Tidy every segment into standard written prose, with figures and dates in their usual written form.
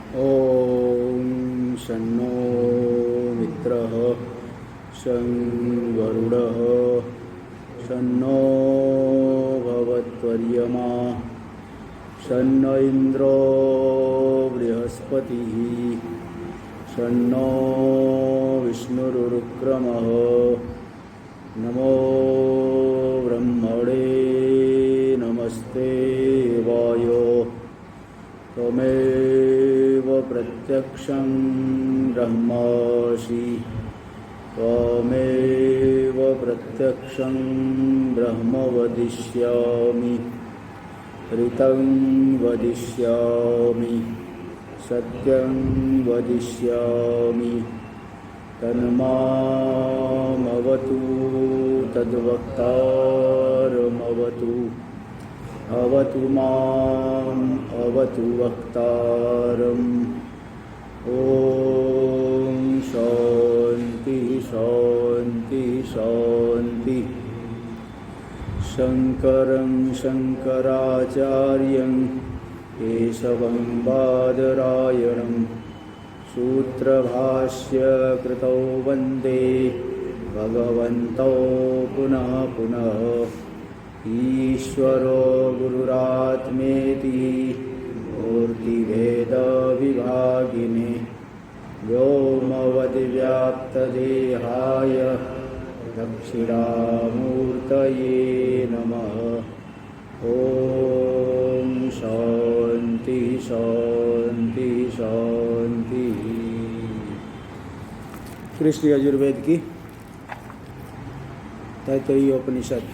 ॐ शन्नो मित्रः शं वरुणः शन्नो भवत्वर्यमा शन्न इन्द्रो बृहस्पतिः शन्नो विष्णुरुक्रमः नमो ब्रह्मणे नमस्ते वायो त्वमेव प्रत्यक्षं ब्रह्मासि त्वमेव प्रत्यक्षं ब्रह्म वदिष्यामि ऋतं वदिष्यामि सत्यं वदिष्यामि तन्मामवतु तद्वक्तारमवतु अवतु माम् अवतु वक्तारम् ॐ शान्ति शान्ति शान्ति शङ्करं शङ्कराचार्यं केशवं बादरायणं सूत्रभाष्यकृतौ वन्दे भगवन्तौ पुनः पुनः ईश्वरो गुरुरात्मेति मूर्तिभेदविभागिने व्योमवद्व्याप्तदेहाय दक्षिणामूर्तये नमः। ॐ शान्ति शान्ति शान्ति। कृष्ण यजुर्वेद की तैत्तिरीय उपनिषद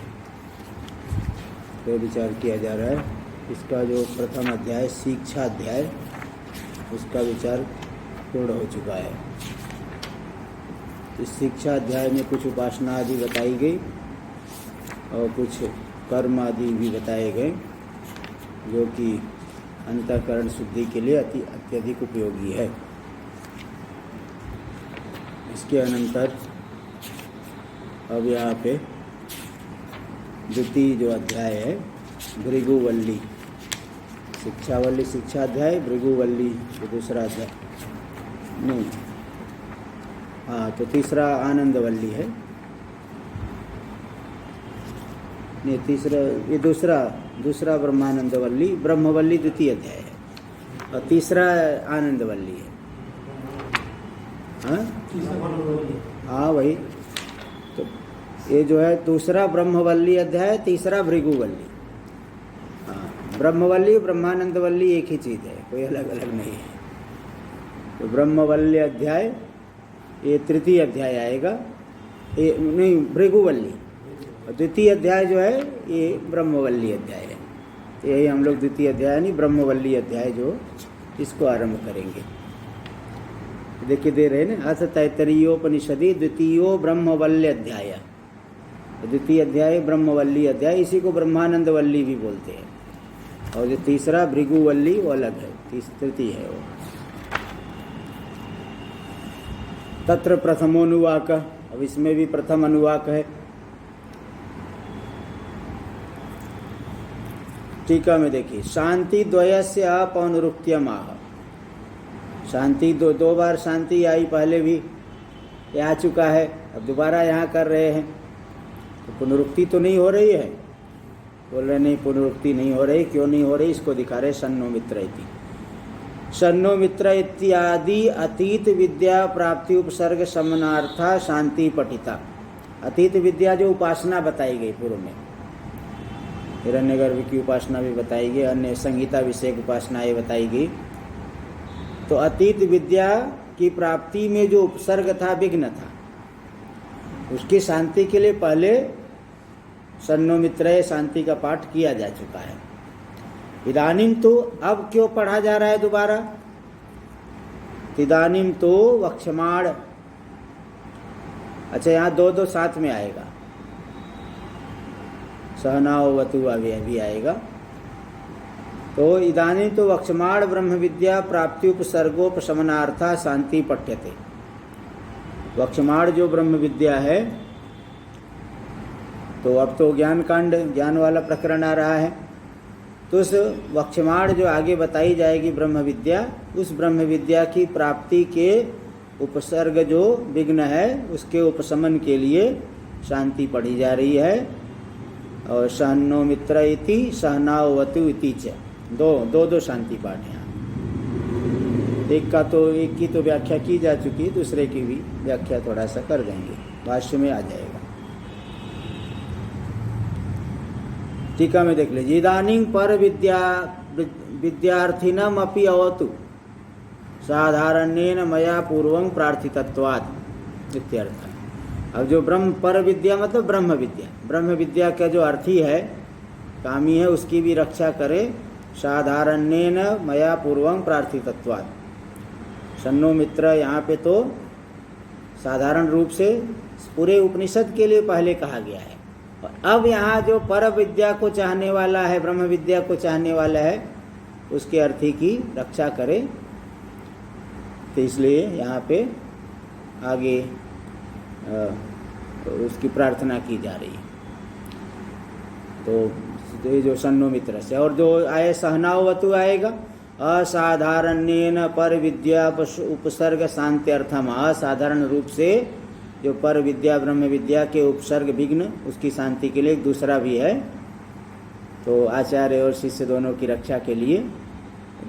पे विचार किया जा रहा है। इसका जो प्रथम अध्याय शिक्षा अध्याय उसका विचार पूर्ण हो चुका है। इस शिक्षा अध्याय में कुछ उपासना आदि बताई गई और कुछ कर्म आदि भी बताए गए जो कि अंतःकरण शुद्धि के लिए अत्यधिक उपयोगी है। इसके अनंतर अब यहाँ पे द्वितीय जो अध्याय है भृगुवल्ली शिक्षावल्ली शिक्षा अध्याय भृगुवल्ली जो दूसरा अध्याय नहीं हाँ तो तीसरा आनंदवल्ली है नहीं तीसरा ये दूसरा ब्रह्मानंदवल्ली ब्रह्मवल्ली द्वितीय अध्याय है और तीसरा आनंदवल्ली है। हाँ वही तो ये जो है दूसरा ब्रह्मवल्ली अध्याय तीसरा भृगुवल्ली। हाँ ब्रह्मवल्ली ब्रह्मानंदवल्ली एक ही चीज़ है कोई अलग अलग नहीं है। तो ब्रह्मवल्ली अध्याय ये तृतीय अध्याय आएगा ये नहीं भृगुवल्ली और द्वितीय अध्याय जो है ये ब्रह्मवल्ली अध्याय है। तो यही हम लोग द्वितीय अध्याय नहीं ब्रह्मवल्ली अध्याय जो इसको आरंभ करेंगे। देखिए दे रहे हैं ना अथ तैत्तिरीयोपनिषदि द्वितीयो ब्रह्मवल्ली अध्याय द्वितीय अध्याय ब्रह्मवल्ली अध्याय इसी को ब्रह्मानंदवल्ली भी बोलते हैं और जो तीसरा भृगुवल्ली वो अलग है तृतीय है वो। तत्र प्रथमोनुवाक अब इसमें भी प्रथम अनुवाक है। टीका में देखिए शांति द्वयस्य अपौनरुक्त्यमाह शांति दो बार शांति आई पहले भी ये आ चुका है अब दोबारा यहाँ कर रहे हैं तो पुनरुक्ति तो नहीं हो रही है। बोल रहे नहीं पुनरुक्ति नहीं हो रही क्यों नहीं हो रही इसको दिखा रहे शन्नो मित्र इति शन्नो मित्र इत्यादि अतीत विद्या प्राप्ति उपसर्ग समनार्था शांति पठिता। अतीत विद्या जो उपासना बताई गई पूर्व में हिरण्यगर्भ की उपासना भी बताई गई अन्य संगीता विषयक उपासनाएं बताई गई। तो अतीत विद्या की प्राप्ति में जो उपसर्ग था विघ्न था उसकी शांति के लिए पहले शन्नो मित्र शांति का पाठ किया जा चुका है। इदानीम तो अब क्यों पढ़ा जा रहा है दोबारा इदानीम तो वक्षमाण अच्छा यहाँ दो साथ में आएगा सहनावतु अभी आएगा तो इदानीं तो वक्षमाण ब्रह्म विद्या प्राप्ति उपसर्गोपशमनार्था शांति पठ्यते। वक्षमाण जो ब्रह्म विद्या है तो अब तो ज्ञान कांड ज्ञान वाला प्रकरण आ रहा है तो उस वक्षमाण जो आगे बताई जाएगी ब्रह्म विद्या, उस ब्रह्म विद्या की प्राप्ति के उपसर्ग जो विघ्न है उसके उपशमन के लिए शांति पढ़ी जा रही है। और सहनो मित्र इति सहनावतु इति च, दो शांति पाठ हैं। एक की तो व्याख्या की जा चुकी है, दूसरे की भी व्याख्या थोड़ा सा कर देंगे, भाष्य में आ जाएगा। टीका में देख लीजिए, इदानीं पर विद्यार्थिनम अपि अवतु साधारणेन मया पूर्वं प्रार्थितत्वात् इत्यर्थ। अब जो पर विद्या मतलब ब्रह्म विद्या का जो अर्थी है, कामी है, उसकी भी रक्षा करे। साधारणेन मया पूर्वं प्रार्थितत्वात्, सन्नो मित्र यहाँ पे तो साधारण रूप से पूरे उपनिषद के लिए पहले कहा गया है। और अब यहाँ जो पर विद्या को चाहने वाला है, ब्रह्म विद्या को चाहने वाला है, उसके अर्थी की रक्षा करे। तो इसलिए यहाँ पे आगे उसकी प्रार्थना की जा रही है। तो ये जो सन्नो मित्र से, और जो आए सहनावतु आएगा, असाधारणेन पर विद्या उपसर्ग शांत्यर्थम, असाधारण रूप से जो पर विद्या ब्रह्म विद्या के उपसर्ग विघ्न उसकी शांति के लिए एक दूसरा भी है। तो आचार्य और शिष्य दोनों की रक्षा के लिए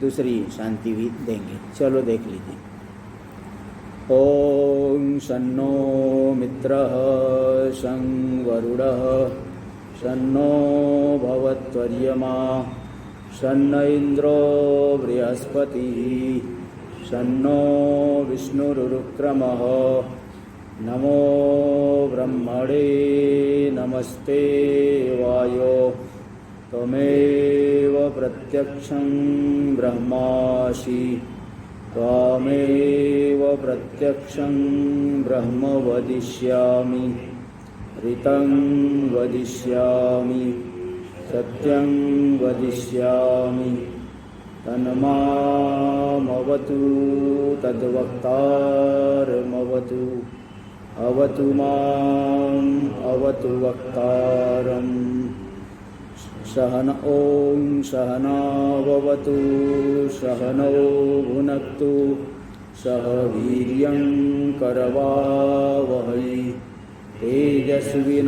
दूसरी शांति भी देंगे। चलो देख लीजिए। ओम शन्नो मित्रः शं वरुणः शन्नो भवत्वर्यमा शन्न इन्द्रो बृहस्पतिः शन्नो विष्णुरुक्रमः नमो ब्रह्मणे नमस्ते वायो त्वमेव प्रत्यक्षं ब्रह्मासि त्वामेव प्रत्यक्षं ब्रह्म वदिष्यामि ऋतं वदिष्यामि सत्यं वदिष्यामि तन्मामवतु तद्वक्तारमवतु अवतु माम् अवतु वक्तारम् सहन ओं सहनाववतु सहनौ भुनक्तु सह वीर्यं करवावहै तेजस्विनावधीतमस्तु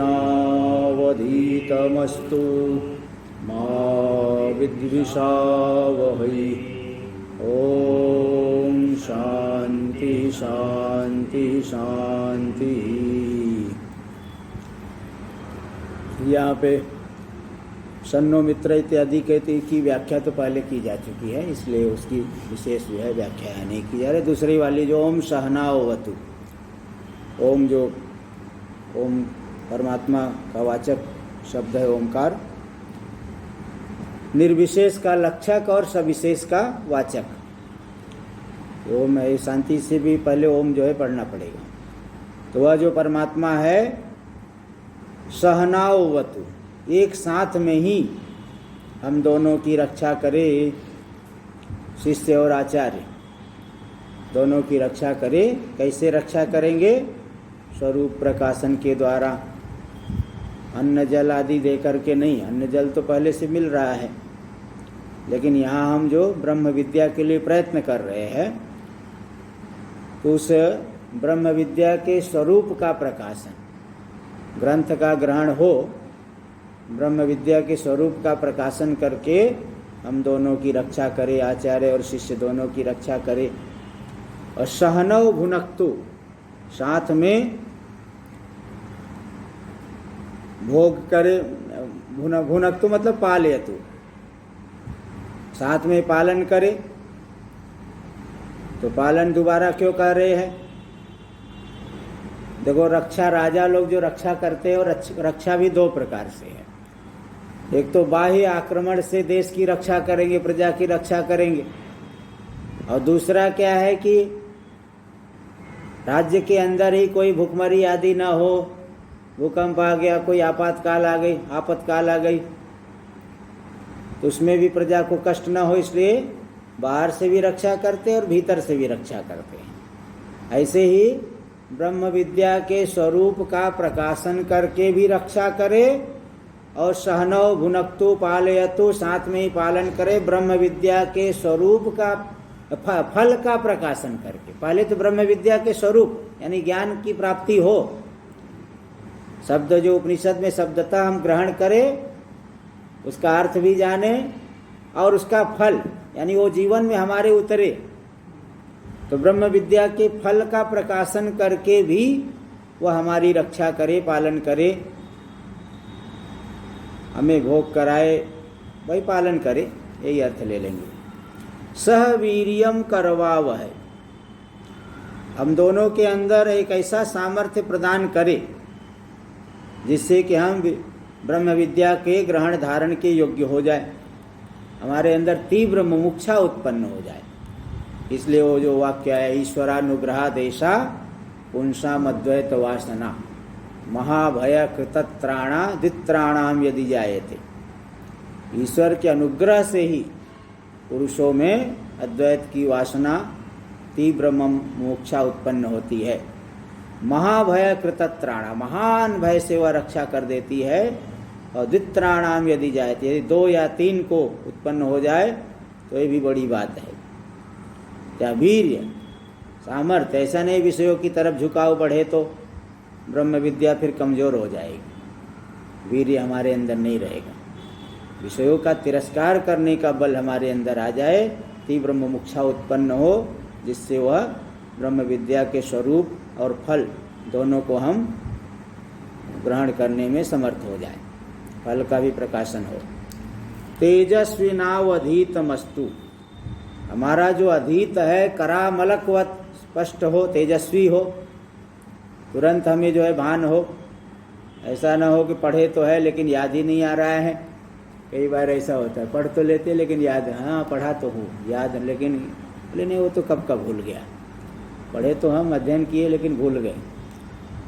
मा विद्विषावहै। ओम शांति शांति शांति। यहाँ पे सन्नो मित्र इत्यादि कहते की व्याख्या तो पहले की जा चुकी है, इसलिए उसकी विशेष जो है व्याख्या नहीं की जा रही। दूसरी वाली जो ओम सहनावतु, ओम जो ओम परमात्मा का वाचक शब्द है ओमकार, निर्विशेष का लक्षक और सविशेष का वाचक। ओम है, शांति से भी पहले ओम जो है पढ़ना पड़ेगा। तो वह जो परमात्मा है सहनावतु, एक साथ में ही हम दोनों की रक्षा करे, शिष्य और आचार्य दोनों की रक्षा करे। कैसे रक्षा करेंगे? स्वरूप प्रकाशन के द्वारा, अन्न जल आदि दे करके नहीं। अन्न जल तो पहले से मिल रहा है, लेकिन यहाँ हम जो ब्रह्म विद्या के लिए प्रयत्न कर रहे हैं, तो उस ब्रह्म विद्या के स्वरूप का प्रकाशन, ग्रंथ का ग्रहण हो, ब्रह्म विद्या के स्वरूप का प्रकाशन करके हम दोनों की रक्षा करे, आचार्य और शिष्य दोनों की रक्षा करे। और सहनौ भुनक्तु, साथ में भोग करे। भुनक्तु मतलब पालयतु, साथ में पालन करे। तो पालन दोबारा क्यों कर रहे हैं? देखो, रक्षा राजा लोग जो रक्षा करते हैं, और रक्षा भी दो प्रकार से है। एक तो बाह्य आक्रमण से देश की रक्षा करेंगे, प्रजा की रक्षा करेंगे। और दूसरा क्या है कि राज्य के अंदर ही कोई भुखमरी आदि ना हो, भूकंप आ गया, कोई आपातकाल आ गई, तो उसमें भी प्रजा को कष्ट ना हो, इसलिए बाहर से भी रक्षा करते हैं और भीतर से भी रक्षा करते हैं। ऐसे ही ब्रह्म विद्या के स्वरूप का प्रकाशन करके भी रक्षा करे, और सहनौ भुनक्तु पालयतु, साथ में ही पालन करे ब्रह्म विद्या के स्वरूप का फल का प्रकाशन करके। पहले तो ब्रह्म विद्या के स्वरूप यानी ज्ञान की प्राप्ति हो, शब्द जो उपनिषद में शब्दतः हम ग्रहण करें, उसका अर्थ भी जाने और उसका फल यानी वो जीवन में हमारे उतरे। तो ब्रह्म विद्या के फल का प्रकाशन करके भी वह हमारी रक्षा करे, पालन करे, हमें भोग कराए, वही पालन करे, यही अर्थ ले लेंगे। सह वीर्यम करवावह, हम दोनों के अंदर एक ऐसा सामर्थ्य प्रदान करे जिससे कि हम ब्रह्म विद्या के ग्रहण धारण के योग्य हो जाए, हमारे अंदर तीव्र मुमुक्षा उत्पन्न हो जाए। इसलिए वो जो वाक्य है, ईश्वरानुग्रहादेशा पुंसाम अद्वैत वासना महाभय कृतत्राणा दित्राणाम यदि जायते, ईश्वर के अनुग्रह से ही पुरुषों में अद्वैत की वासना तीव्र मोक्षा उत्पन्न होती है। महाभय कृतत्राणा, महान भय से वह रक्षा कर देती है। और द्वित्राणाम यदि जायते, यदि 2 या 3 को उत्पन्न हो जाए तो ये भी बड़ी बात है। क्या वीर्य सामर्थ्य, ऐसा नहीं विषयों की तरफ झुकाव बढ़े तो ब्रह्म विद्या फिर कमजोर हो जाएगी, वीर्य हमारे अंदर नहीं रहेगा। विषयों का तिरस्कार करने का बल हमारे अंदर आ जाए, तीव्र मुमुक्षा उत्पन्न हो, जिससे वह ब्रह्म विद्या के स्वरूप और फल दोनों को हम ग्रहण करने में समर्थ हो जाए, फल का भी प्रकाशन हो। तेजस्विनावधीतमस्तु, हमारा जो अधीत है करामलकवत स्पष्ट हो, तेजस्वी हो, तुरंत हमें जो है भान हो। ऐसा न हो कि पढ़े तो है लेकिन याद ही नहीं आ रहा है। कई बार ऐसा होता है, पढ़ तो लेते लेकिन याद, हाँ पढ़ा तो हूँ याद, लेकिन बोले नहीं वो तो कब का भूल गया। पढ़े तो हम, अध्ययन किए लेकिन भूल गए।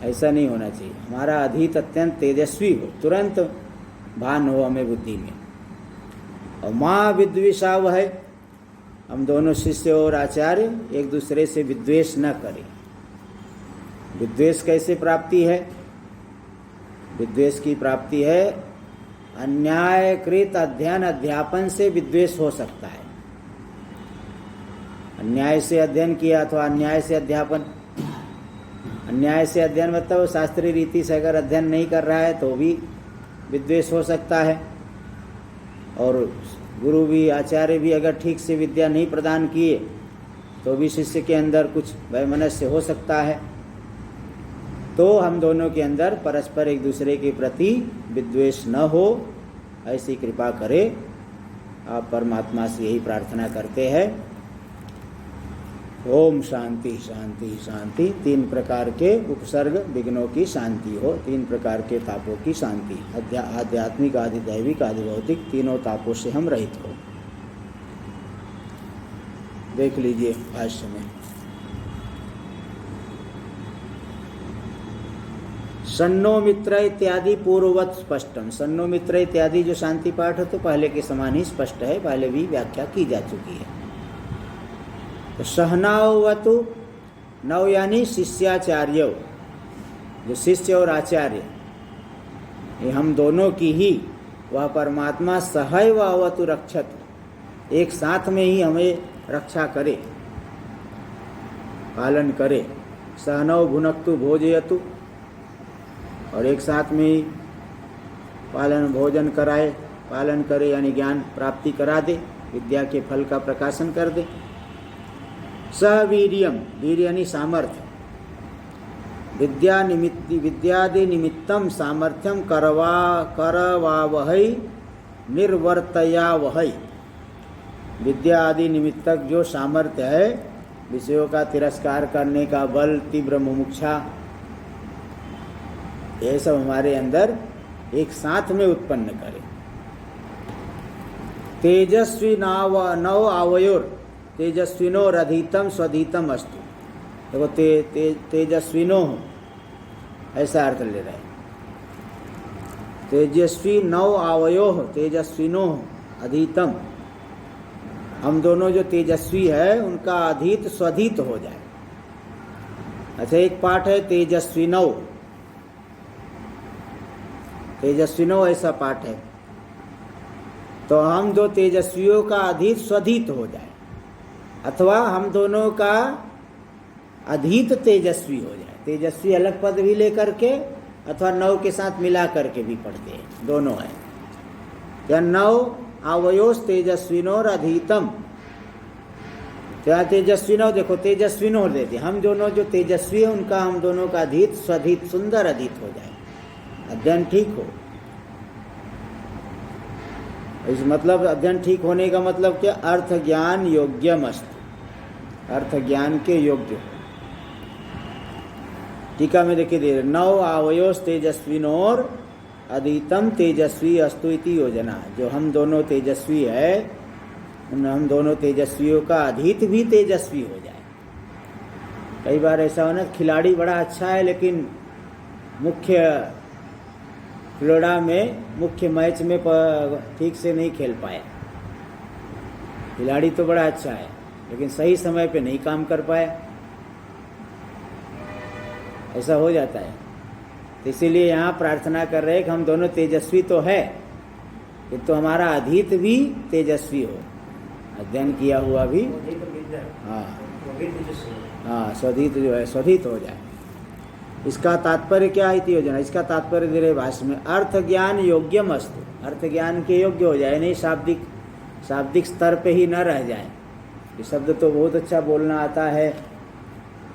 ऐसा नहीं होना चाहिए। हमारा अधीत अत्यंत तेजस्वी हो, तुरंत भान हो हमें बुद्धि में। और माँ विद्वेषाव है, हम दोनों शिष्य और आचार्य एक दूसरे से विद्वेष न करें। विद्वेष कैसे प्राप्ति है? विद्वेष की प्राप्ति है अन्यायकृत अध्ययन अध्यापन से विद्वेष हो सकता है। अन्याय से अध्ययन किया अथवा अन्याय से अध्यापन। अन्याय से अध्ययन मतलब शास्त्रीय रीति से अगर अध्ययन नहीं कर रहा है तो भी विद्वेष हो सकता है। और गुरु भी, आचार्य भी अगर ठीक से विद्या नहीं प्रदान किए तो भी शिष्य के अंदर कुछ वैमनस्य हो सकता है। तो हम दोनों के अंदर परस्पर एक दूसरे के प्रति विद्वेष न हो, ऐसी कृपा करे। आप परमात्मा से यही प्रार्थना करते हैं। ओम शांति शांति शांति। 3 प्रकार के उपसर्ग विघ्नों की शांति हो, 3 प्रकार के तापों की शांति, आध्यात्मिक, आदि दैविक, आदि भौतिक, तीनों तापों से हम रहित हो। देख लीजिए भाष्य में, सन्नो मित्र इत्यादि पूर्ववत स्पष्टम। सन्नो मित्र इत्यादि जो शांति पाठ है तो पहले के समान ही स्पष्ट है, पहले भी व्याख्या की जा चुकी है। तो सहनावतु, नव यानी शिष्याचार्य, जो शिष्य और आचार्य ये हम दोनों की ही वह परमात्मा सहैव अवतु रक्षत, एक साथ में ही हमें रक्षा करे, पालन करे। सहनौ भुनक्तु भोजयतु, और एक साथ में ही पालन भोजन कराए, पालन करे यानी ज्ञान प्राप्ति करा दे, विद्या के फल का प्रकाशन कर दे। सवीर्यम, वीर्य यानी सामर्थ्य, विद्यादि निमित्तम सामर्थ्यम करवावहै निर्वर्तयावहै। विद्या आदि निमित्तक जो सामर्थ्य है, विषयों का तिरस्कार करने का बल, तीव्र मुमुक्षा, यह सब हमारे अंदर एक साथ में उत्पन्न करे। तेजस्वी नव आवयोर तेजस्विनो रधितम स्वधितम अस्तु। देखो तेजस्विनो ऐसा अर्थ ले रहे हैं। तेजस्वी नव आवयो तेजस्विनो अधीतम, हम दोनों जो तेजस्वी है उनका अधीत स्वधित हो जाए। अच्छा, एक पाठ है तेजस्विनो, तेजस्विनो ऐसा पाठ है। तो हम दो तेजस्वियों का अधीत स्वधीत हो जाए, अथवा हम दोनों का अधीत तेजस्वी हो जाए। तेजस्वी अलग पद भी लेकर के अथवा नौ के साथ मिला करके भी पढ़ते हैं, दोनों है। या नौ आवयोस तेजस्विनोर अधीतम, क्या तेजस्विनो, देखो तेजस्विनो देते, हम दोनों जो तेजस्वी है उनका हम दोनों का अधीत स्वधीत सुंदर अधीत हो जाए, अध्ययन ठीक हो। इस मतलब अध्ययन ठीक होने का मतलब क्या, अर्थ ज्ञान योग्यम अस्ति, अर्थ ज्ञान के योग्य हो। टीका में देखिए दे नौ आवयोस तेजस्विनोर अधीतम तेजस्वी अस्तु इति योजना, जो हम दोनों तेजस्वी है उन हम दोनों तेजस्वियों का अधीत भी तेजस्वी हो जाए। कई बार ऐसा हो ना, खिलाड़ी बड़ा अच्छा है लेकिन मुख्य क्रीड़ा में, मुख्य मैच में ठीक से नहीं खेल पाया। खिलाड़ी तो बड़ा अच्छा है लेकिन सही समय पे नहीं काम कर पाया, ऐसा हो जाता है। तो इसीलिए यहाँ प्रार्थना कर रहे हैं कि हम दोनों तेजस्वी तो है, किंतु हमारा अधीत भी तेजस्वी हो, अध्ययन किया हुआ भी, हाँ स्वधीत जो है स्वधीत हो जाए। इसका तात्पर्य क्या है योजना, इसका तात्पर्य दे रहे भाष्य में, अर्थ ज्ञान योग्यम अस्तु, अर्थ ज्ञान के योग्य हो जाए, नहीं शाब्दिक स्तर पे ही न रह जाए। ये शब्द तो बहुत अच्छा बोलना आता है,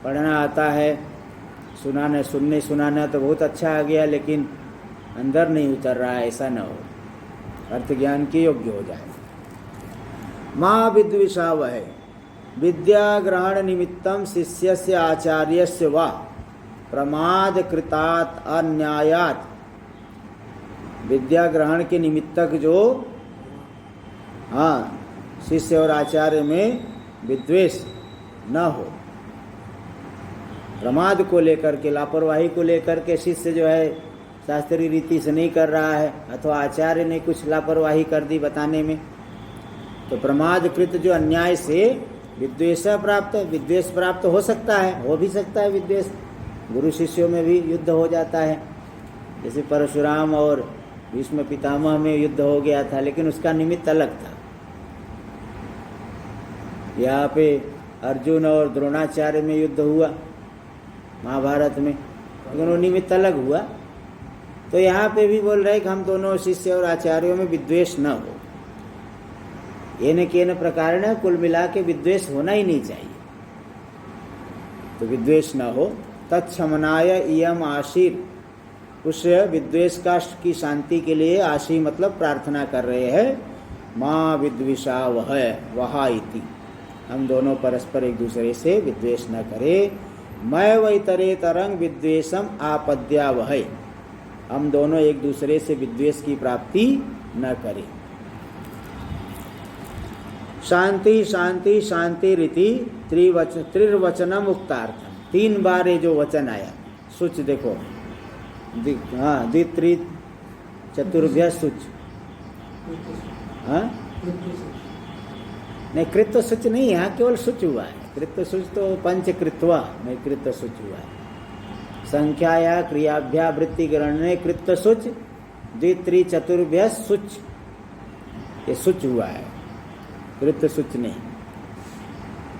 पढ़ना आता है, सुनाना तो बहुत अच्छा आ गया, लेकिन अंदर नहीं उतर रहा है, ऐसा न हो। अर्थ ज्ञान के योग्य हो जाए। माँ विद्विषावह, विद्या ग्रहण निमित्तम शिष्यस्य आचार्यस्य वा प्रमाद कृतात् अन्यायात्, विद्या ग्रहण के निमित्तक जो शिष्य और आचार्य में विद्वेष न हो, प्रमाद को लेकर के, लापरवाही को लेकर के शिष्य जो है शास्त्रीय रीति से नहीं कर रहा है, अथवा आचार्य ने कुछ लापरवाही कर दी बताने में, तो प्रमाद कृत जो अन्याय से विद्वेष प्राप्त, विद्वेष प्राप्त हो सकता है, हो भी सकता है विद्वेष। गुरु शिष्यों में भी युद्ध हो जाता है, जैसे परशुराम और भीष्म पितामह में युद्ध हो गया था, लेकिन उसका निमित्त अलग था। यहाँ पे अर्जुन और द्रोणाचार्य में युद्ध हुआ महाभारत में, लेकिन वो निमित्त अलग हुआ। तो यहाँ पे भी बोल रहे कि हम दोनों शिष्य और आचार्यों में विद्वेष न हो, येन केन प्रकारेण, कुल मिला के विद्वेष होना ही नहीं चाहिए, तो विद्वेष न हो। तत्क्षमनाय इयम आशीर, उस विद्वेष का की शांति के लिए आशी मतलब प्रार्थना कर रहे हैं, माँ विद्विषा वह इति, हम दोनों परस्पर एक दूसरे से विद्वेष न करें। मैं वैतरे तरंग विद्वेषम आपद्या वह, हम दोनों एक दूसरे से विद्वेष की प्राप्ति न करें। शांति शांति शांति रीति त्रिर्वचनम उक्तार्थम, 3 बार ये जो वचन आया, सुच देखो, द्वित्रि चतुर्भ्य सुच, नहीं कृत्व सुच नहीं, यहाँ केवल सुच हुआ है। कृत्व सुच तो पंच कृत्वा में कृत्व सुच हुआ है। संख्या या क्रियाभ्या वृत्ति ग्रहण कृत्व सुच, द्वित्रि चतुर्भ्य सुच, ये सुच हुआ है, कृत्व सुच नहीं।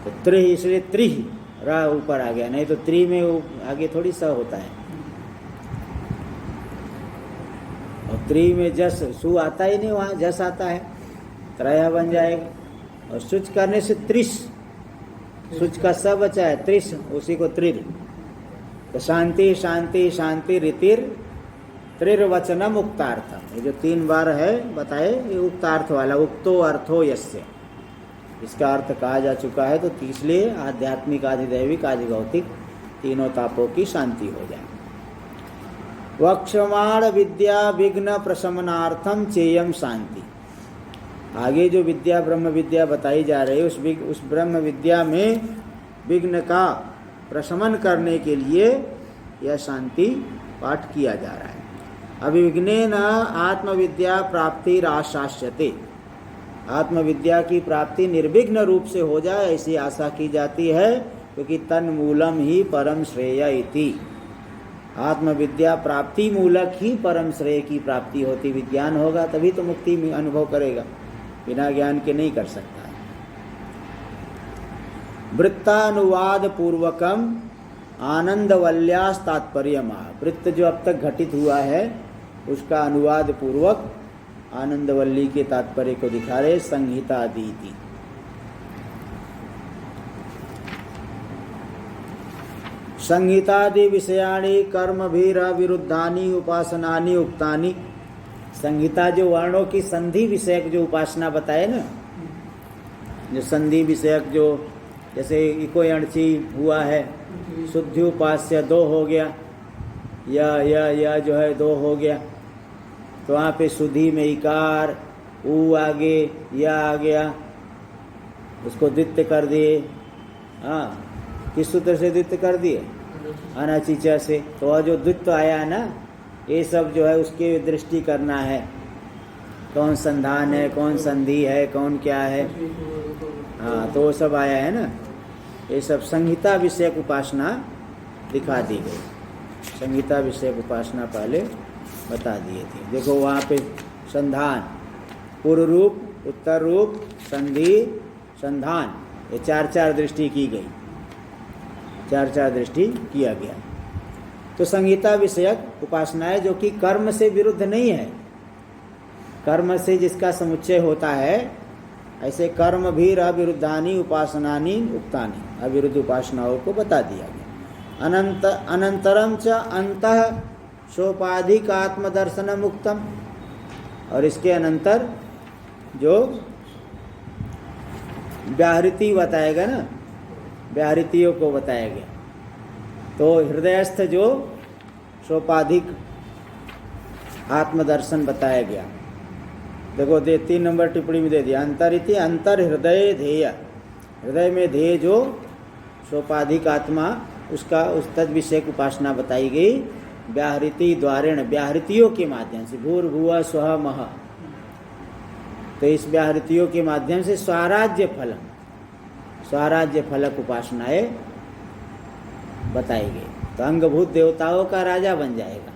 तो त्रि इसलिए त्रि रा ऊपर आ गया, नहीं तो त्रि में आगे थोड़ी सा होता है, और त्रि में जस सु आता ही नहीं, वहाँ जस आता है, त्रया बन जाएगा। और सुच करने से त्रिश, सुच का स बचा है, त्रिश, उसी को त्रिर। तो शांति शांति शांति रीतिर त्रिर्वचनम उक्तार्थम, ये जो 3 बार है बताए, ये उक्तार्थ वाला, उक्तो अर्थो यस्य, इसका अर्थ कहा जा चुका है। तो इसलिए आध्यात्मिक आधिदैविक आधिभौतिक तीनों तापों की शांति हो जाए। वक्षमाण विद्या विघ्न प्रशमनार्थम चेयम शांति, आगे जो विद्या ब्रह्म विद्या बताई जा रही है, उस ब्रह्म विद्या में विघ्न का प्रशमन करने के लिए यह शांति पाठ किया जा रहा है। अविघ्नेन आत्मविद्या प्राप्ति राशास्यते, आत्मविद्या की प्राप्ति निर्विघ्न रूप से हो जाए ऐसी आशा की जाती है, क्योंकि तन्मूलम ही परम श्रेय इति, आत्मविद्या प्राप्ति मूलक ही परम श्रेय की प्राप्ति होती। विज्ञान होगा तभी तो मुक्ति में अनुभव करेगा, बिना ज्ञान के नहीं कर सकता। वृत्तानुवाद पूर्वकम आनंदवल्यास तात्पर्यमाह। वृत्त जो अब तक घटित हुआ है उसका अनुवाद पूर्वक आनंदवल्ली के तात्पर्य को दिखा रहे। संहिता दीति संहितादि विषयाणि कर्मभिर विरुद्धानि उपासनानि उक्तानि। संहिता जो वर्णों की संधि विषयक जो उपासना बताए ना, जो संधि विषयक जो जैसे इको यणची हुआ है, शुद्धि उपास्य 2 हो गया, या जो है 2 हो गया, तो वहाँ पे शुद्धि में इकार ऊ आगे या आ गया, उसको द्वित्य कर दिए। हाँ, किस सूत्र से द्वित्य कर दिए? अनाचिचा से। तो वह जो द्वित्व आया ना, ये सब जो है उसके दृष्टि करना है, कौन संधान है, कौन संधि है, कौन क्या है। हाँ, तो वो सब आया है ना, ये सब संहिता विषयक उपासना दिखा दी गई। संहिता विषयक उपासना पहले बता दिए थे। देखो वहाँ पे संधान, पूर्व रूप, उत्तर रूप, संधि, संधान, ये 4 दृष्टि की गई, 4 दृष्टि किया गया। तो संहिता विषयक उपासनाएं जो कि कर्म से विरुद्ध नहीं है, कर्म से जिसका समुच्चय होता है, ऐसे कर्म भी अविरुद्धानि उपासनानि उक्तानि, अविरुद्ध उपासनाओं को बता दिया गया। अनंतरम च अंतः सोपाधिक आत्मदर्शनम उक्तम। और इसके अनंतर जो व्याहृति बताएगा ना, व्याहृतियों को बताया गया। तो हृदयस्थ जो सोपाधिक आत्मदर्शन बताया गया। देखो 3 नंबर टिप्पणी में दे दिया, अंतरिति अंतर हृदय ध्येय। हृदय में ध्येय जो सोपाधिक आत्मा, उसका उस तद विषयक उपासना बताई गई व्याहृति द्वारेण, व्याहृतियों के माध्यम से। भूर्भुवः स्वः मह, तो इस व्याहृतियों के माध्यम से स्वराज्य फलम, स्वराज्य फलक उपासनाएं बताई गई। तो अंगभूत देवताओं का राजा बन जाएगा,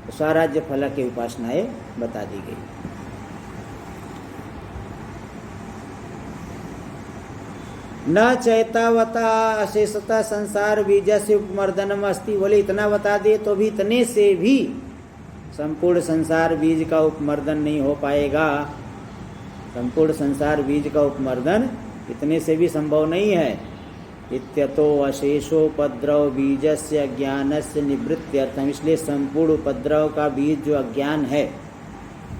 तो स्वराज्य फलक की उपासनाएं बता दी गई। न चैतावता अशेषता संसार बीज से उपमर्दनम अस्ति। बोले इतना बता दिए तो भी इतने से भी संपूर्ण संसार बीज का उपमर्दन नहीं हो पाएगा। संपूर्ण संसार बीज का उपमर्दन इतने से भी संभव नहीं है। इत्यतो अशेषोपद्रव बीजस्य अज्ञानस्य निवृत्त्यर्थम। इसलिए संपूर्ण उपद्रव का बीज जो अज्ञान है,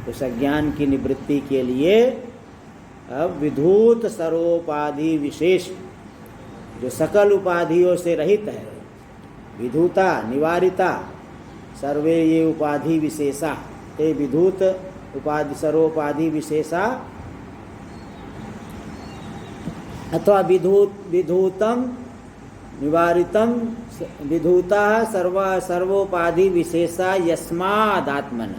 उस अज्ञान की निवृत्ति के लिए अब विधूत सर्वोपाधि विशेष, जो सकल उपाधियों से रहित है, विधूता निवारिता सर्वे ये उपाधि विशेषा, ते विधूत उपाधि सर्वोपाधि विशेषा अथवा विधूतम निवारितम विधूता सर्वोपाधि विशेषा यस्मादात्मन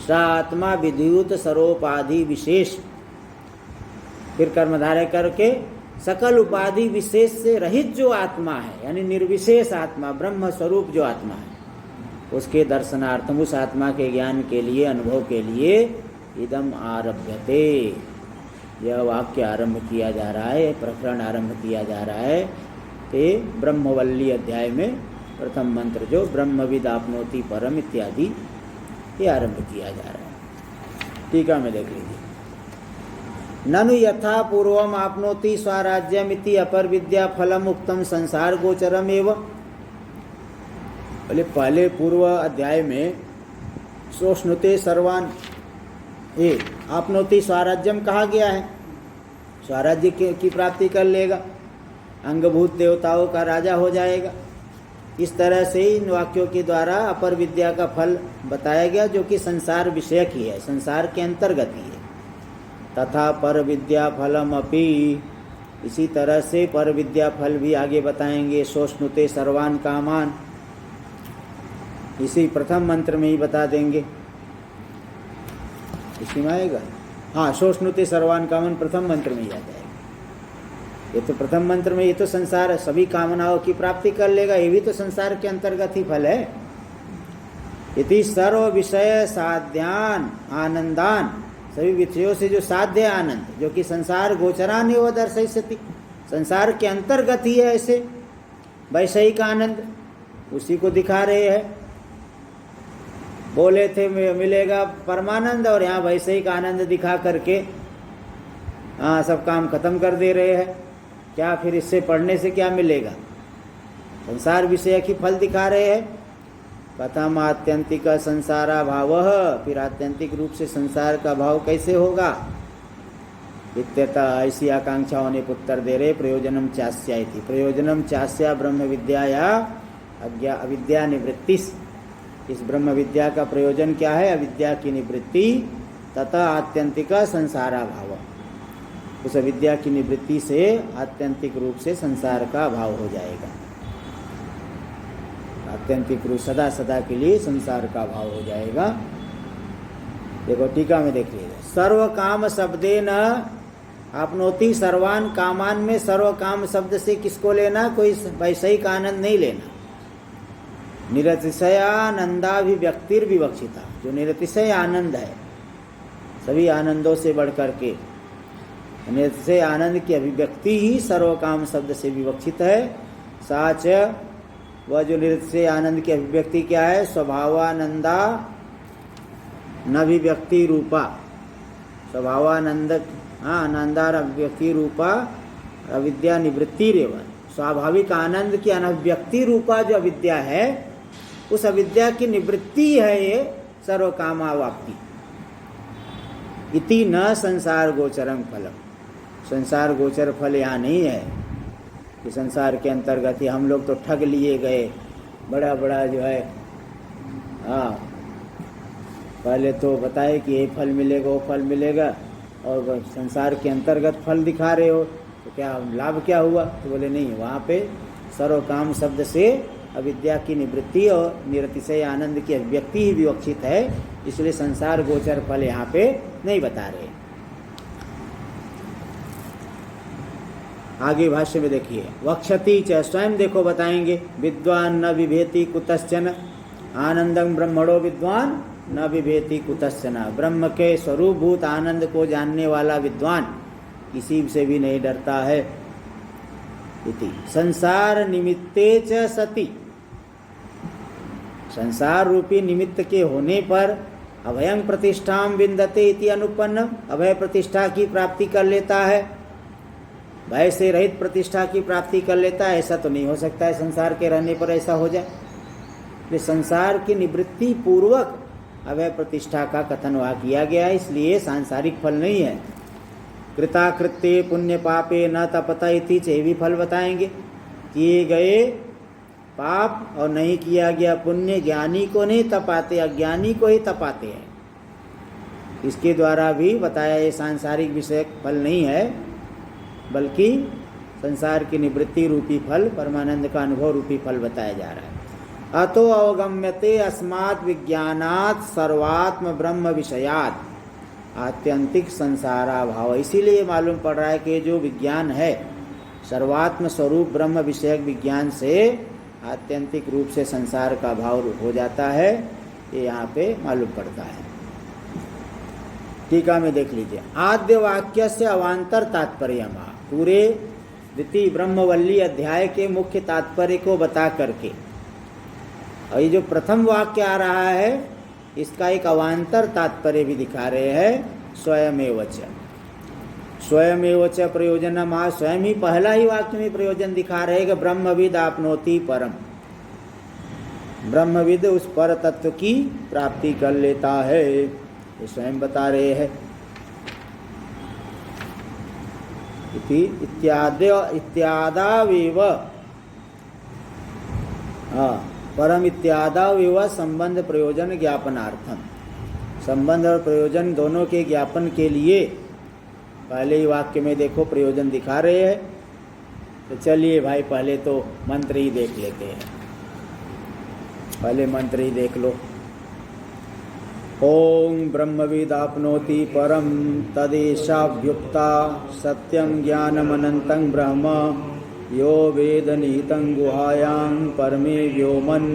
सा आत्मा विधूत सर्वोपाधि विशेष। फिर कर्मधारय करके सकल उपाधि विशेष से रहित जो आत्मा है, यानी निर्विशेष आत्मा, ब्रह्म स्वरूप जो आत्मा है, उसके दर्शनार्थम, उस आत्मा के ज्ञान के लिए, अनुभव के लिए इदम आरभ्यते, यह वाक्य आरंभ किया जा रहा है, प्रकरण आरंभ किया जा रहा है। ते ब्रह्मवल्ली अध्याय में प्रथम मंत्र जो ब्रह्मविद आपनोति परम इत्यादि, ये आरंभ किया जा रहा है। टीका में देख लीजिए। ननु यथा पूर्वम आपनोति स्वराज्यमिति अपर विद्या फलम उक्तम संसार गोचरम एवं। पहले पूर्व अध्याय में सोष्णुते सर्वान, ये आपनोति स्वराज्यम कहा गया है, स्वराज्य की प्राप्ति कर लेगा, अंगभूत देवताओं का राजा हो जाएगा। इस तरह से इन वाक्यों के द्वारा अपर विद्या का फल बताया गया, जो कि संसार विषयक ही है, संसार के अंतर्गत ही है। तथा पर विद्या फलम अपि, इसी तरह से पर विद्या फल भी आगे बताएंगे। सोष्णुते सर्वान कामान, इसी प्रथम मंत्र में ही बता देंगे, इसी में आएगा। हाँ, सोष्णुते सर्वान कामान प्रथम मंत्र में ही आ जाएगा। ये तो प्रथम मंत्र में, ये तो संसार सभी कामनाओं की प्राप्ति कर लेगा, ये भी तो संसार के अंतर्गत ही फल है। इति सर्व विषय साध्यान आनंदान, सभी विषयों से जो साध्य आनंद, जो कि संसार गोचरान एवं दर्शयति, संसार के अंतर्गत ही है, ऐसे वैषयिक आनंद उसी को दिखा रहे हैं। बोले थे मिलेगा परमानंद, और यहाँ वैषयिक आनंद दिखा करके सब काम खत्म कर दे रहे हैं। क्या फिर इससे पढ़ने से क्या मिलेगा? संसार विषय की फल दिखा रहे हैं। कथम आत्यंतिक संसारा भाव, फिर आत्यंतिक रूप से संसार का भाव कैसे होगा? इत्यतः ऐसी आकांक्षा होने पर उत्तर दे रहे प्रयोजनम चास्या इति। प्रयोजनम चास्या ब्रह्म विद्या या अविद्या निवृत्तिस। इस ब्रह्म विद्या का प्रयोजन क्या है? अविद्या की निवृत्ति तथा आत्यंतिक संसारा भाव। उस अविद्या की निवृत्ति से आत्यंतिक रूप से संसार का भाव हो जाएगा। आत्यंतिक रूप सदा सदा के लिए संसार का भाव हो जाएगा। देखो टीका में देखिएगा, सर्व काम शब्दे न आपनोति सर्वान कामान में सर्व काम शब्द से किसको लेना? कोई वैषयिक आनंद नहीं लेना। निरतिशयानंदाभिव्यक्तिर विवक्षिता, जो निरतिशय आनंद है सभी आनंदों से बढ़कर के, निरतिशय आनंद की अभिव्यक्ति ही सर्व काम शब्द से विवक्षित है। साच वह जो निरतिशय आनंद की अभिव्यक्ति क्या है? स्वभावानंदा नभिव्यक्ति रूपा, स्वभावानंद आनंदार अभिव्यक्ति रूपा अविद्या निवृत्ति रेवन। स्वाभाविक आनंद की अनभिव्यक्ति रूपा जो अविद्या है, उस अविद्या की निवृत्ति है ये सर्व कामावाप्ति। इति न संसार गोचरम फलम, संसार गोचर फल यहाँ नहीं है कि संसार के अंतर्गत ही हम लोग तो ठग लिए गए। बड़ा बड़ा जो है पहले तो बताए कि ये फल मिलेगा वो फल मिलेगा, और संसार के अंतर्गत फल दिखा रहे हो, तो क्या लाभ क्या हुआ? तो बोले नहीं, वहाँ पे सर्व काम शब्द से अविद्या की निवृत्ति और निरतिशय आनंद की अभिव्यक्ति ही विवक्षित है, इसलिए संसार गोचर फल यहाँ पे नहीं बता रहे। आगे भाष्य में देखिए, वक्षति च, स्वयं देखो बताएंगे, विद्वान न विभेति कुतश्चन आनंदं ब्रह्मणो विद्वान न विभेति कुतश्चन। ब्रह्म के स्वरूपभूत आनंद को जानने वाला विद्वान किसी से भी नहीं डरता है। इति संसार निमित्ते च सति, संसार रूपी निमित्त के होने पर अभयं प्रतिष्ठां विन्दते इति अनुपन्नम, अभय प्रतिष्ठा की प्राप्ति कर लेता है, भय से रहित प्रतिष्ठा की प्राप्ति कर लेता है। ऐसा तो नहीं हो सकता है संसार के रहने पर ऐसा हो जाए। इसलिए संसार की निवृत्ति पूर्वक अभय प्रतिष्ठा का कथन वहाँ किया गया है, इसलिए सांसारिक फल नहीं है। कृताकृत्य पुण्य पापे न तपता इति, ये भी फल बताएंगे। किए गए पाप और नहीं किया गया पुण्य ज्ञानी को नहीं तपाते, अज्ञानी को ही तपाते हैं। इसके द्वारा भी बताया ये सांसारिक विषय फल नहीं है, बल्कि संसार की निवृत्ति रूपी फल, परमानंद का अनुभव रूपी फल बताया जा रहा है। अतो अवगम्यते अस्मात् विज्ञानात् सर्वात्म ब्रह्म विषयात् आत्यंतिक संसारा भाव। इसीलिए मालूम पड़ रहा है कि जो विज्ञान है सर्वात्म स्वरूप ब्रह्म विषयक विज्ञान से आत्यंतिक रूप से संसार का भाव हो जाता है, ये यहाँ पे मालूम पड़ता है। टीका में देख लीजिए, आद्य वाक्य से अवान्तर तात्पर्य, पूरे द्वितीय ब्रह्मवल्ली अध्याय के मुख्य तात्पर्य को बता करके, और ये जो प्रथम वाक्य आ रहा है इसका एक अवान्तर तात्पर्य भी दिखा रहे हैं। स्वयमेव च, स्वयमेव च प्रयोजनम, स्वयं ही पहला ही वाक्य में प्रयोजन दिखा रहे हैं कि ब्रह्मविद आपनोति परम, ब्रह्मविद उस पर तत्व की प्राप्ति कर लेता है, ये स्वयं बता रहे हैं। इत्यादावेव परम इत्यादावेव संबंध प्रयोजन ज्ञापनार्थम, संबंध और प्रयोजन दोनों के ज्ञापन के लिए पहले ही वाक्य में देखो प्रयोजन दिखा रहे हैं। तो चलिए भाई पहले तो मंत्र ही देख लेते हैं, पहले मंत्र ही देख लो। ओम ब्रह्मविदाप्नोति परम तदेशाभ्युक्ता सत्यं ज्ञानमनन्तं ब्रह्म यो वेद निहितं गुहायां परमे व्योमन्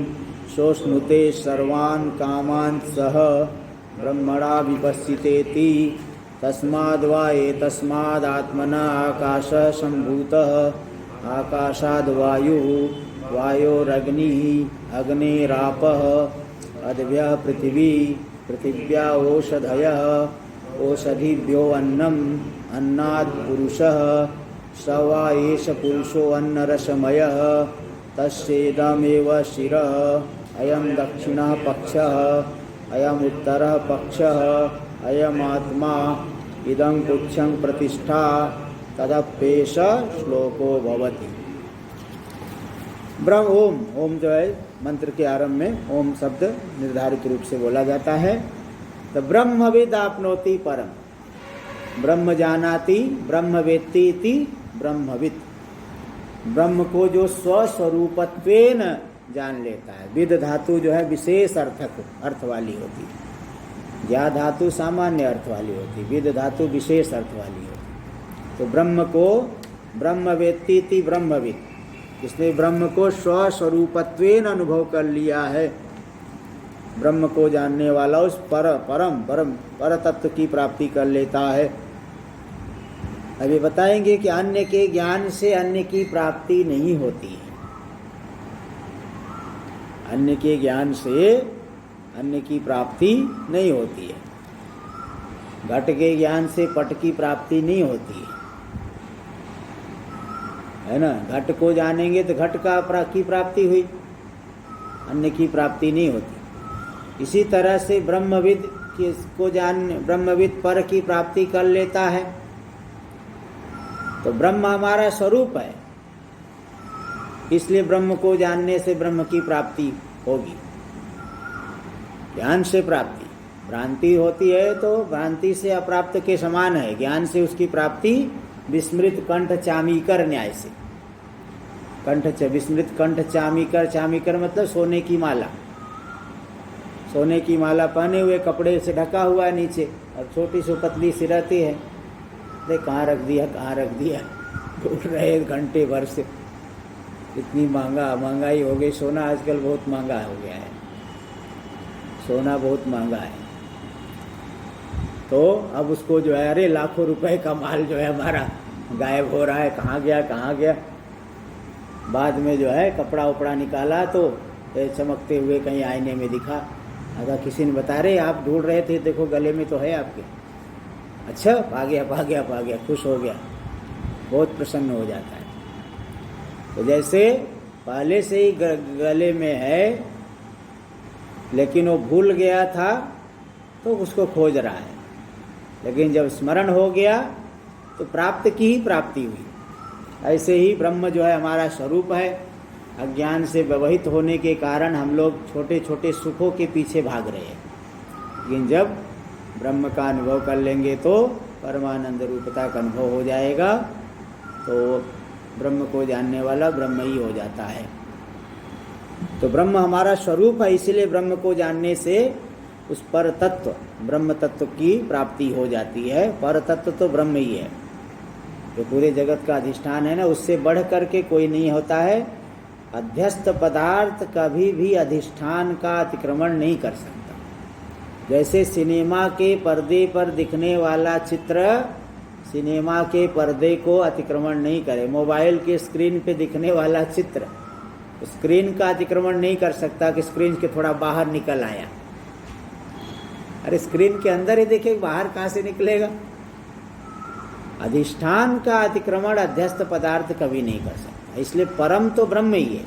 सोऽश्नुते सर्वान् कामान् सह ब्रह्मणा विपश्चितेति तस्माद्वा एतस्मादात्मना आकाशः सम्भूतः आकाशाद् वायुः वायोरग्निः अग्नेरापः अद्भ्यः पृथिवी पृथिव्या ओषधयः ओषधिभ्यो अन्नम् अन्नात् पुरुषः स वा एष पुरुषो अन्नरसमयः तस्येदमेव शिरः अयं दक्षिणः पक्षः अयम् उत्तरः पक्षः अयमात्मा इदं पुच्छं प्रतिष्ठा तदप्येष श्लोको भवति। ब्रह्म ओम ओम जो है मंत्र के आरंभ में ओम शब्द निर्धारित रूप से बोला जाता है। तो ब्रह्मविद आपनोति परम, ब्रह्म जानाति ब्रह्म वेत्ति इति ब्रह्मविद, ब्रह्म को जो स्वस्वरूपत्वेन जान लेता है। विद धातु जो है विशेष अर्थ वाली होती है, ज्ञा धातु सामान्य अर्थ वाली होती है, विद धातु विशेष अर्थ वाली होती है। तो ब्रह्म को ब्रह्म वेत्ति इति ब्रह्मविद, इसने ब्रह्म को स्वस्वरूपत्वेन अनुभव कर लिया है। ब्रह्म को जानने वाला उस पर तत्व की प्राप्ति कर लेता है। अभी बताएंगे कि अन्य के ज्ञान से अन्य की प्राप्ति नहीं होती है। अन्य के ज्ञान से अन्य की प्राप्ति नहीं होती है। घट के ज्ञान से पट की प्राप्ति नहीं होती है ना। घट को जानेंगे तो घट की प्राप्ति हुई, अन्य की प्राप्ति नहीं होती। इसी तरह से ब्रह्मविद को ब्रह्मविद पर की प्राप्ति कर लेता है। तो ब्रह्म हमारा स्वरूप है, इसलिए ब्रह्म को जानने से ब्रह्म की प्राप्ति होगी। ज्ञान से प्राप्ति, भ्रांति होती है तो भ्रांति से अप्राप्त के समान है। ज्ञान से उसकी प्राप्ति विस्मृत कंठ चामीकर न्याय से, विस्मृत कंठ चामीकर, चामीकर मतलब सोने की माला, सोने की माला पहने हुए कपड़े से ढका हुआ है नीचे, और छोटी सी पतली सी रहती है। देख कहाँ रख दिया, कहाँ रख दिया, ढूंढ रहे घंटे भर से। इतनी महंगाई हो गई, सोना आजकल बहुत महंगा हो गया है, सोना बहुत महंगा है। तो अब उसको जो है अरे लाखों रुपए का माल जो है हमारा गायब हो रहा है, कहाँ गया कहाँ गया। बाद में जो है कपड़ा उपड़ा निकाला तो चमकते हुए कहीं आईने में दिखा। अगर किसी ने बता रहे आप ढूंढ रहे थे, देखो गले में तो है आपके। अच्छा पा गया, खुश हो गया, बहुत प्रसन्न हो जाता है। तो जैसे पहले से ही गले में है, लेकिन वो भूल गया था तो उसको खोज रहा है, लेकिन जब स्मरण हो गया तो प्राप्त की ही प्राप्ति हुई। ऐसे ही ब्रह्म जो है हमारा स्वरूप है। अज्ञान से व्यवहित होने के कारण हम लोग छोटे छोटे सुखों के पीछे भाग रहे हैं, लेकिन जब ब्रह्म का अनुभव कर लेंगे तो परमानंद रूपता का अनुभव हो जाएगा। तो ब्रह्म को जानने वाला ब्रह्म ही हो जाता है। तो ब्रह्म हमारा स्वरूप है, इसीलिए ब्रह्म को जानने से उस पर तत्व ब्रह्म तत्व की प्राप्ति हो जाती है। पर तत्व तो ब्रह्म ही है, जो पूरे जगत का अधिष्ठान है ना, उससे बढ़ करके कोई नहीं होता है। अध्यस्त पदार्थ कभी भी अधिष्ठान का अतिक्रमण नहीं कर सकता। जैसे सिनेमा के पर्दे पर दिखने वाला चित्र सिनेमा के पर्दे को अतिक्रमण नहीं करे, मोबाइल के स्क्रीन पे दिखने वाला चित्र स्क्रीन का अतिक्रमण नहीं कर सकता कि स्क्रीन के थोड़ा बाहर निकल आया। अरे स्क्रीन के अंदर ही देखे, बाहर कहाँ से निकलेगा। अधिष्ठान का अतिक्रमण अध्यस्त पदार्थ कभी नहीं कर सकता, इसलिए परम तो ब्रह्म ही है,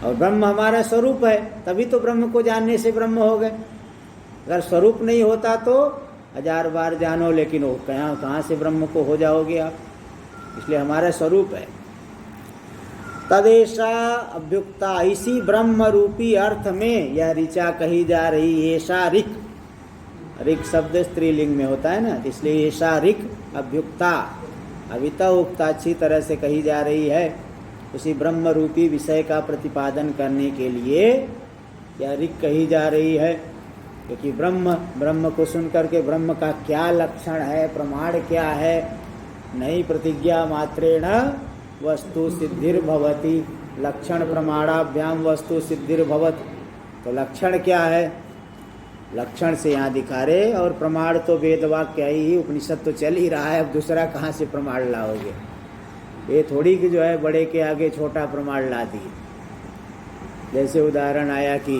और ब्रह्म हमारा स्वरूप है, तभी तो ब्रह्म को जानने से ब्रह्म हो गए। अगर स्वरूप नहीं होता तो 1000 बार जानो, लेकिन वो कहाँ से ब्रह्म को हो जाओगे आप। इसलिए हमारा स्वरूप है। तदेशा अभ्युक्ता, इसी ब्रह्म रूपी अर्थ में यह ऋचा कही जा रही। ऐसा ऋक, ऋक शब्द स्त्रीलिंग में होता है ना, इसलिए ऐसा ऋक अभ्युक्ता अविता उक्ता अच्छी तरह से कही जा रही है। उसी ब्रह्म रूपी विषय का प्रतिपादन करने के लिए यह ऋक कही जा रही है। क्योंकि ब्रह्म को सुन करके ब्रह्म का क्या लक्षण है, प्रमाण क्या है, नई प्रतिज्ञा मात्रेण वस्तु सिद्धिर्भवति, लक्षण प्रमाणाभ्याम वस्तु सिद्धिर्भवत। तो लक्षण क्या है, लक्षण से यहाँ दिखा रहे, और प्रमाण तो वेद वाक्य ही, उपनिषद तो चल ही रहा है, अब दूसरा कहाँ से प्रमाण लाओगे। ये थोड़ी कि जो है बड़े के आगे छोटा प्रमाण ला दिए। जैसे उदाहरण आया कि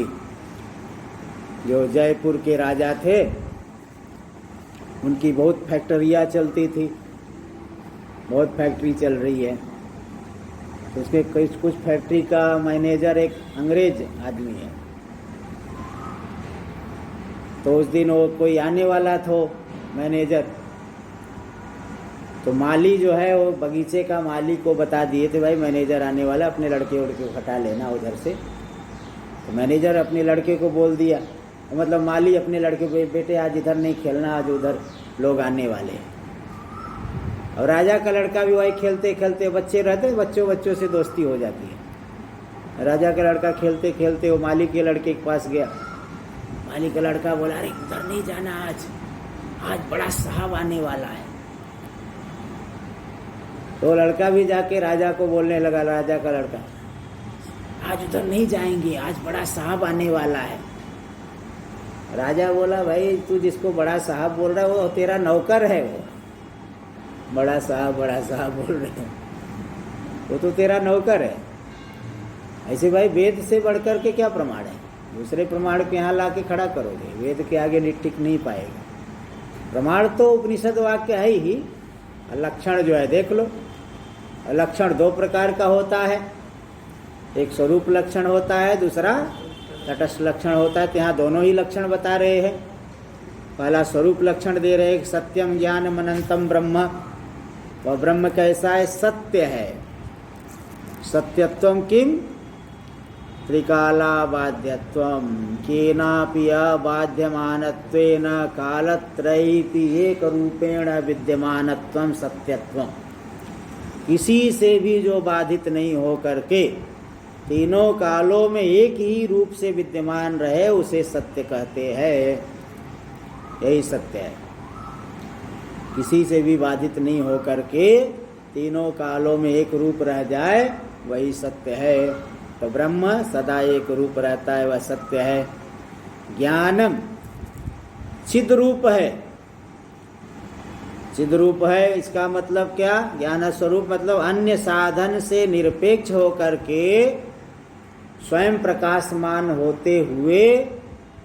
जो जयपुर के राजा थे, उनकी बहुत फैक्ट्रियाँ चलती थी, बहुत फैक्ट्री चल रही है, तो उसके कुछ फैक्ट्री का मैनेजर एक अंग्रेज आदमी है। तो उस दिन वो कोई आने वाला था मैनेजर, तो माली जो है वो बगीचे का माली को बता दिए थे, भाई मैनेजर आने वाला, अपने लड़के उड़के हटा लेना उधर से। तो मैनेजर अपने लड़के को बोल दिया, मतलब माली अपने लड़के को, बेटे आज इधर नहीं खेलना, आज उधर लोग आने वाले हैं। और राजा का लड़का भी वही खेलते खेलते, बच्चे रहते, बच्चों से दोस्ती हो जाती है। राजा का लड़का खेलते खेलते वो माली के लड़के के पास गया। माली का लड़का बोला, अरे उधर नहीं जाना, आज बड़ा साहब आने वाला है। तो लड़का भी जाके राजा को बोलने लगा, राजा का लड़का, आज उधर नहीं जाएंगे, आज बड़ा साहब आने वाला है। राजा बोला, भाई तू जिसको बड़ा साहब बोल रहा है वो तेरा नौकर है, वो बड़ा साहब बोल रहे हैं, वो तो तेरा नौकर है। ऐसे भाई वेद से बढ़कर के क्या प्रमाण है, दूसरे प्रमाण के यहाँ ला के खड़ा करोगे, वेद के आगे टिक नहीं पाएगा। प्रमाण तो उपनिषद वाक्य है ही। लक्षण जो है देख लो, लक्षण दो प्रकार का होता है, एक स्वरूप लक्षण होता है, दूसरा तटस्थ लक्षण होता है। तो यहाँ दोनों ही लक्षण बता रहे हैं। पहला स्वरूप लक्षण दे रहे हैं, सत्यम ज्ञानम अनंतम ब्रह्म, वह ब्रह्म कैसा है, सत्य है। सत्यत्वम किम, त्रिकालाबाध्यत्वम, केनापि अबाध्यमानत्वेन कालत्रयीति एक रूपेण विद्यमानत्वम सत्यत्वम। किसी से भी जो बाधित नहीं हो करके तीनों कालों में एक ही रूप से विद्यमान रहे, उसे सत्य कहते हैं। यही सत्य है, किसी से भी बाधित नहीं हो करके तीनों कालों में एक रूप रह जाए, वही सत्य है। तो ब्रह्म सदा एक रूप रहता है, वह सत्य है। ज्ञानम चिद रूप है, चिद रूप है, इसका मतलब क्या, ज्ञान स्वरूप मतलब अन्य साधन से निरपेक्ष होकर के स्वयं प्रकाशमान होते हुए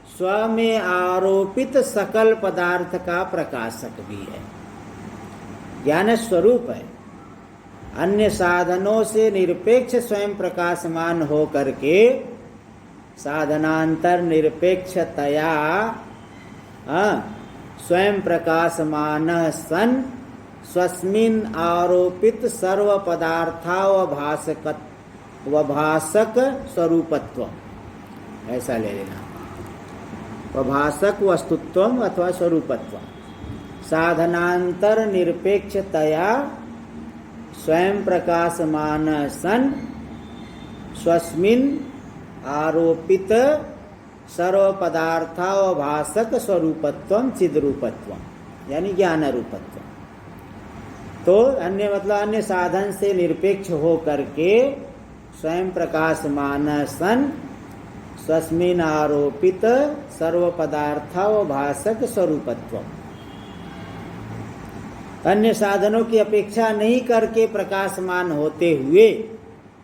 स्व में आरोपित सकल पदार्थ का प्रकाशक भी है। ज्ञान स्वरूप है, अन्य साधनों से निरपेक्ष स्वयं प्रकाशमान हो करके साधनांतर निरपेक्षतया स्वयं प्रकाशमान सन स्वस्मिन् आरोपित सर्व पदार्थावभासक स्वरूपत्व, ऐसा ले लेना, वभासक वस्तुत्व अथवा स्वरूपत्व। साधनांतर निरपेक्षतया स्वयं प्रकाशमान सन स्वस्मिन् आरोपित सर्व पदार्थावभासक स्वरूपत्व चिद्रूपत्व, यानी ज्ञान रूपत्व। तो अन्य मतलब अन्य साधन से निरपेक्ष हो करके स्वयं प्रकाशमान सन स्वस्मिन् आरोपित सर्व पदार्थावभासक स्वरूपत्व। अन्य साधनों की अपेक्षा नहीं करके प्रकाशमान होते हुए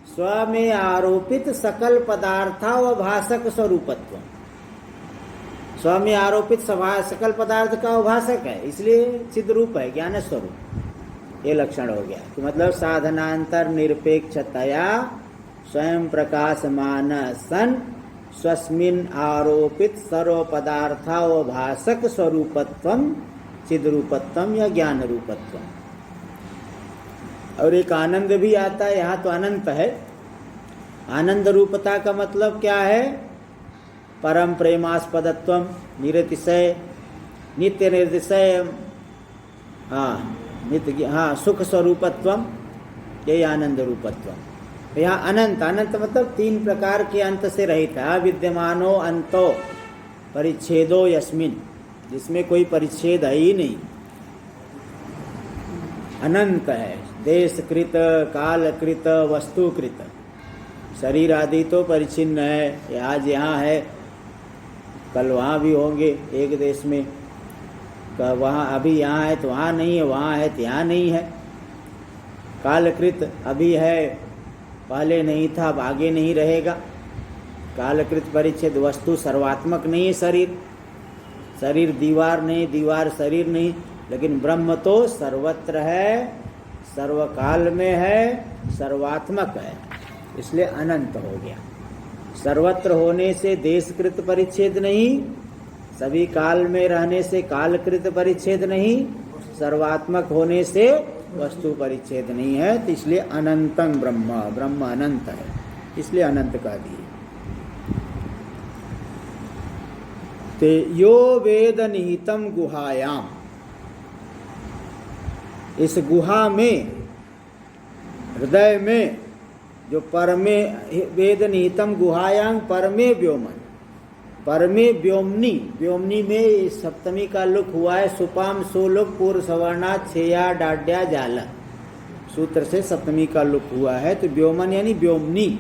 स्व में आरोपित सकल पदार्थावभासक स्वरूपत्व। स्व में आरोपित सकल पदार्थ का अवभासक है, इसलिए चिद रूप है, ज्ञान स्वरूप। ये लक्षण हो गया कि मतलब साधनांतर निरपेक्षतया स्वयं प्रकाशमान सन स्वस्मिन् आरोपित सर्व पदार्थावभासक स्वरूपत्वम चिद्रूपत्वम या ज्ञान रूपत्वम। और एक आनंद भी आता है, यहाँ तो अनंत है। आनंद रूपता का मतलब क्या है, परम प्रेमास्पदत्वम, निरतिशय, नित्य निर्दिशय, नित्य सुख स्वरूपत्वम, यही आनंद रूपत्वम। यहाँ अनंत, अनंत मतलब तीन प्रकार के अंत से रहित है। अविद्यमानो अंतो, परिच्छेदो यस्मिन, जिसमें कोई परिच्छेद है ही नहीं, अनंत है, देशकृत कालकृत वस्तुकृत। शरीर आदि तो परिच्छिन्न है, आज यहाँ है कल वहाँ भी होंगे, एक देश में वहाँ अभी यहाँ है तो वहाँ नहीं है, वहाँ है तो यहाँ नहीं है। कालकृत अभी है, पहले नहीं था, अब आगे नहीं रहेगा। कालकृत परिच्छेद, वस्तु सर्वात्मक नहीं है शरीर, शरीर दीवार नहीं, दीवार शरीर नहीं, लेकिन ब्रह्म तो सर्वत्र है, सर्वकाल में है, सर्वात्मक है, इसलिए अनंत हो गया। सर्वत्र होने से देशकृत परिच्छेद नहीं, सभी काल में रहने से कालकृत परिच्छेद नहीं, सर्वात्मक होने से वस्तु परिच्छेद नहीं है, तो इसलिए अनंतं ब्रह्म, ब्रह्म अनंत है, इसलिए अनंत कह दिए। ते यो वेद निहितम गुहायाम, इस गुहा में, हृदय में, जो परमे वेद निहितम गुहायाम परमे व्योमन, परमे व्योमनी, व्योमनी में सप्तमी का लुक हुआ है, सुपाम सोलुक पूर्व सवर्णा छेया डाड्या जाला, सूत्र से सप्तमी का लुक हुआ है, तो व्योमन यानी व्योमनी।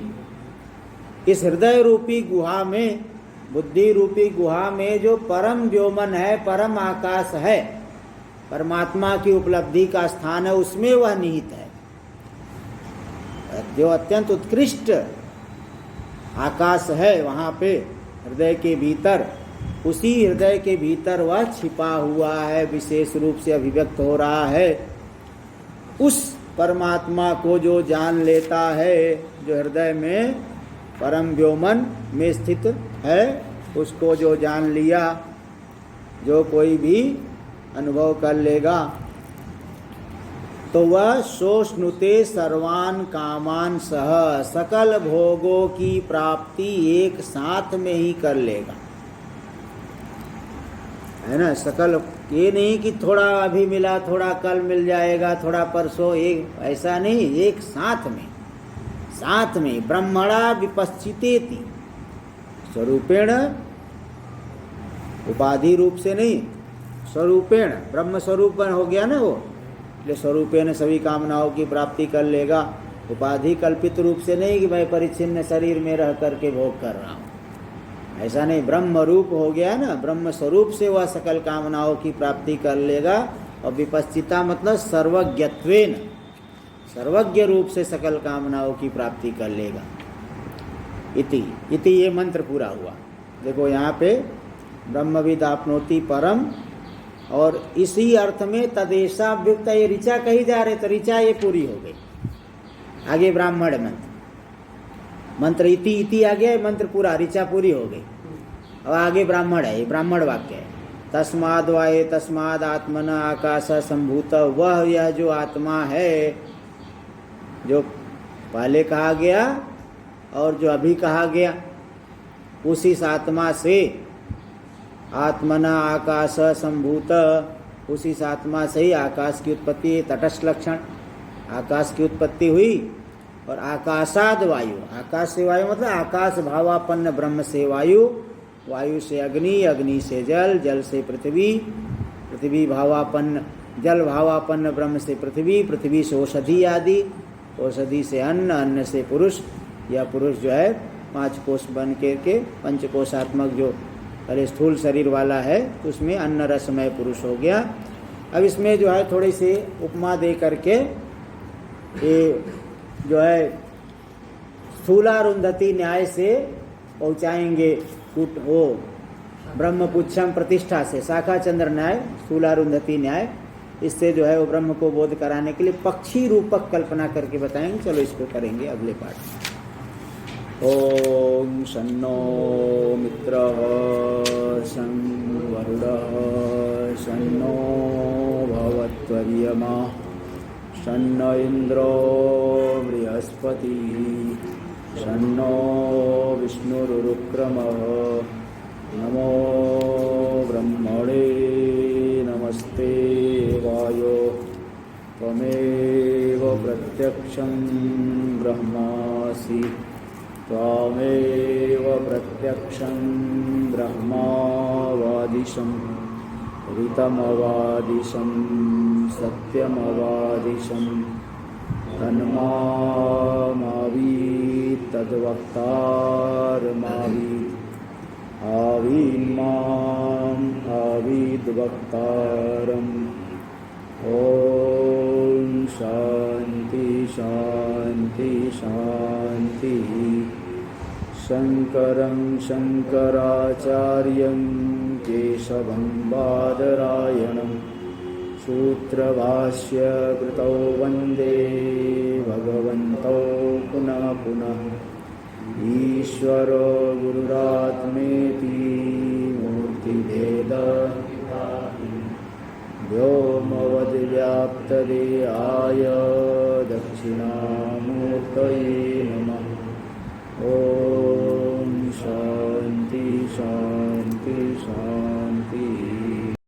इस हृदय रूपी गुहा में, बुद्धि रूपी गुहा में जो परम व्योमन है, परम आकाश है, परमात्मा की उपलब्धि का स्थान है, उसमें वह निहित है। जो अत्यंत उत्कृष्ट आकाश है वहाँ पे हृदय के भीतर, उसी हृदय के भीतर वह छिपा हुआ है, विशेष रूप से अभिव्यक्त हो रहा है। उस परमात्मा को जो जान लेता है, जो हृदय में परम व्योमन में स्थित है, उसको जो जान लिया, जो कोई भी अनुभव कर लेगा, तो वह सोष्णुते सर्वान कामान सह, सकल भोगों की प्राप्ति एक साथ में ही कर लेगा, है ना। सकल, ये नहीं कि थोड़ा अभी मिला, थोड़ा कल मिल जाएगा, थोड़ा परसों, एक ऐसा नहीं, एक साथ में, साथ में। ब्रह्मणा विपश्चितेति, स्वरूपेण, उपाधि रूप से नहीं, स्वरूपेण, ब्रह्म स्वरूप हो गया ना वो, इसलिए स्वरूपेण सभी कामनाओं की प्राप्ति कर लेगा। उपाधि कल्पित रूप से नहीं कि मैं परिच्छिन्न शरीर में रह करके भोग कर रहा हूँ, ऐसा नहीं, ब्रह्म रूप हो गया ना, ब्रह्म स्वरूप से वह सकल कामनाओं की प्राप्ति कर लेगा। और विपश्चिता मतलब सर्वज्ञत्वेन, सर्वज्ञ रूप से सकल कामनाओं की प्राप्ति कर लेगा। इति ये मंत्र पूरा हुआ। देखो यहाँ पे ब्रह्मविद आपनोति परम, और इसी अर्थ में तदेशा व्युक्त, ये ऋचा कही जा रहे, तो ऋचा ये पूरी हो गई। आगे ब्राह्मण मंत्र, मंत्र इति आ गया, मंत्र पूरा, ऋचा पूरी हो गई। अब आगे ब्राह्मण है, ये ब्राह्मण वाक्य है। तस्माद् वाये तस्माद् आत्मन आकाश संभूत, वह यह जो आत्मा है, जो पहले कहा गया और जो अभी कहा गया, उसी आत्मा से, आत्मना आकाश संभूत, उसी आत्मा से ही आकाश की उत्पत्ति, तटस्थ लक्षण, आकाश की उत्पत्ति हुई। और आकाशाद वायु, आकाश से वायु मतलब आकाश भावापन्न ब्रह्म से वायु, वायु से अग्नि, अग्नि से जल, जल से पृथ्वी, पृथ्वी भावापन्न, जल भावापन्न ब्रह्म से पृथ्वी, पृथ्वी से औषधि आदि, औषधि से अन्न, अन्न से पुरुष। यह पुरुष जो है 5 कोष बन के पंचकोशात्मक जो पहले स्थूल शरीर वाला है, उसमें अन्न रसमय पुरुष हो गया। अब इसमें जो है थोड़ी सी उपमा दे करके ये जो है स्थूलारुंधति न्याय से पहुँचाएंगे, वो ब्रह्मपुच्छम प्रतिष्ठा से, शाखा चंद्र न्याय, स्थूलारुंधति न्याय, इससे जो है वो ब्रह्म को बोध कराने के लिए पक्षी रूपक कल्पना करके बताएंगे। चलो इसको करेंगे अगले पाठ में। ओम शन्नो मित्रः शं वरुणः शन्नो भवत्वर्यमा शन्न इन्द्रो बृहस्पतिः शन्नो विष्णुरुक्रमः। नमो ब्रह्मणे नमस्ते वायो त्वमेव प्रत्यक्षं ब्रह्मासि त्वामेव प्रत्यक्षं ब्रह्मावादिशं ऋतमवादिशं सत्यमवादिशं तन्मावीत् तद्वक्तारमावीत् आवीन्माम् आवीद्वक्तारम्। ॐ शान्ति शान्ति शान्तिः। शङ्करं शङ्कराचार्यं केशवं बादरायणं सूत्रभाष्य कृतौ वन्दे भगवन्तौ पुनः पुनः। ईश्वरो गुरुरात्मेति मूर्तिभेदविभागिने व्योमवद्व्याप्तदेहाय दक्षिणामूर्तये नमः। ॐ शान्ति शान्ति शान्ति।